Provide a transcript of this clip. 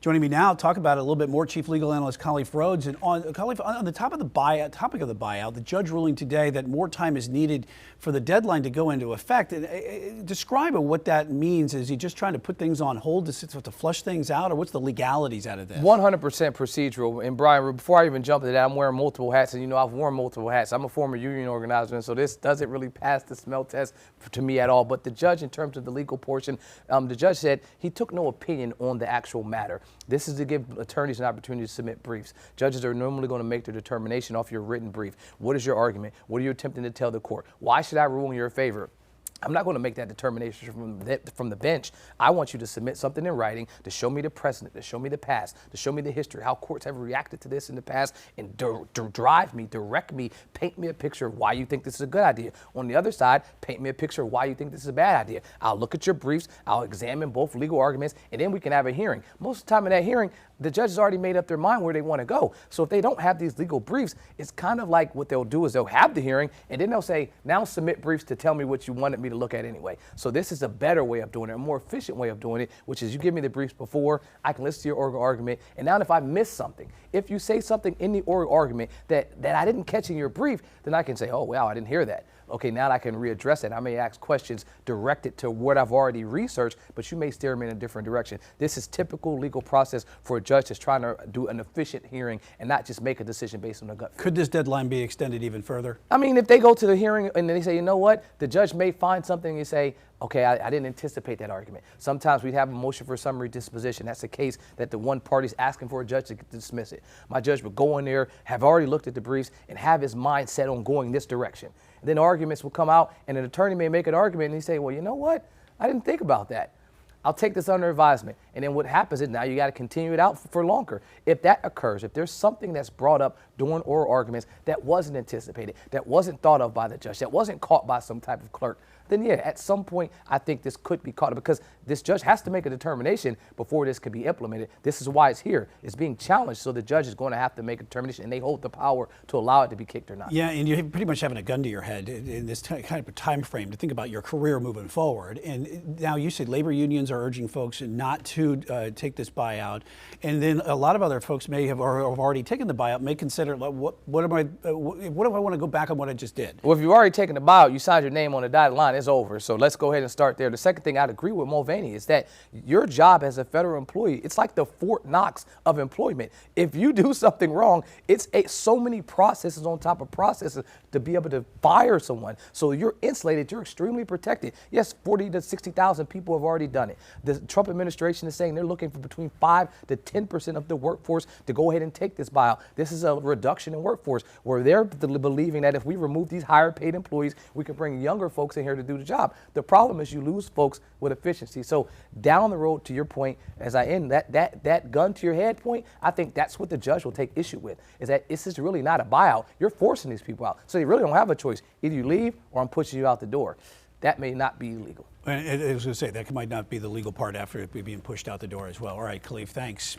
Joining me now, talk about it a little bit more, Chief Legal Analyst Khalif Rhodes. And on the topic of the buyout, the judge ruling today that more time is needed for the deadline to go into effect. Describe what that means. Is he just trying to put things on hold to flush things out, or what's the legalities out of this? 100% procedural. And Brian, before I even jump into that, I'm wearing multiple hats, and you know I've worn multiple hats. I'm a former union organizer, and so this doesn't really pass the smell test to me at all. But the judge, in terms of the legal portion, the judge said he took no opinion on the actual matter. This is to give attorneys an opportunity to submit briefs. Judges are normally going to make their determination off your written brief. What is your argument? What are you attempting to tell the court? Why should I rule in your favor? I'm not going to make that determination from the bench. I want you to submit something in writing to show me the precedent, to show me the past, to show me the history, how courts have reacted to this in the past, and drive me, direct me, paint me a picture of why you think this is a good idea. On the other side, paint me a picture of why you think this is a bad idea. I'll look at your briefs, I'll examine both legal arguments, and then we can have a hearing. Most of the time in that hearing, the judge has already made up their mind where they want to go. So if they don't have these legal briefs, it's kind of like what they'll do is they'll have the hearing, and then they'll say, now submit briefs to tell me what you wanted me to look at anyway. So this is a better way of doing it, a more efficient way of doing it, which is you give me the briefs before, I can listen to your oral argument, and now if I miss something, if you say something in the oral argument that I didn't catch in your brief, then I can say, oh, wow, I didn't hear that. Okay, now I can readdress it. I may ask questions directed to what I've already researched, but you may steer me in a different direction. This is typical legal process for a judge that's trying to do an efficient hearing and not just make a decision based on the gut. Could this deadline be extended even further? I mean, if they go to the hearing and they say, you know what, the judge may find something and you say, okay, I didn't anticipate that argument. Sometimes we have a motion for summary disposition. That's a case that the one party's asking for a judge to dismiss it. My judge would go in there, have already looked at the briefs, and have his mind set on going this direction. And then arguments will come out, and an attorney may make an argument, and he say, well, you know what? I didn't think about that. I'll take this under advisement. And then what happens is now you got to continue it out for longer. If that occurs, if there's something that's brought up during oral arguments that wasn't anticipated, that wasn't thought of by the judge, that wasn't caught by some type of clerk, then yeah, at some point, I think this could be caught up because this judge has to make a determination before this can be implemented. This is why it's here. It's being challenged, so the judge is going to have to make a determination, and they hold the power to allow it to be kicked or not. Yeah, and you're pretty much having a gun to your head in this kind of a time frame to think about your career moving forward. And now you said labor unions are urging folks not to take this buyout, and then a lot of other folks may have already taken the buyout, may consider, what if I want to go back on what I just did? Well, if you've already taken the buyout, you signed your name on the dotted line, it's over. So let's go ahead and start there. The second thing I'd agree with Mulvaney is that your job as a federal employee, it's like the Fort Knox of employment. If you do something wrong, it's so many processes on top of processes to be able to fire someone. So you're insulated, you're extremely protected. Yes, 40 to 60,000 people have already done it. The Trump administration is saying they're looking for between 5 to 10% of the workforce to go ahead and take this buyout. This is a reduction in workforce where they're believing that if we remove these higher paid employees, we can bring younger folks in here to do the job. The problem is you lose folks with efficiency. So down the road, to your point, as I end that gun to your head point, I think that's what the judge will take issue with, is that this is really not a buyout. You're forcing these people out. So they really don't have a choice. Either you leave or I'm pushing you out the door. That may not be legal. And I was going to say, that might not be the legal part after it being pushed out the door as well. All right, Khalif, thanks.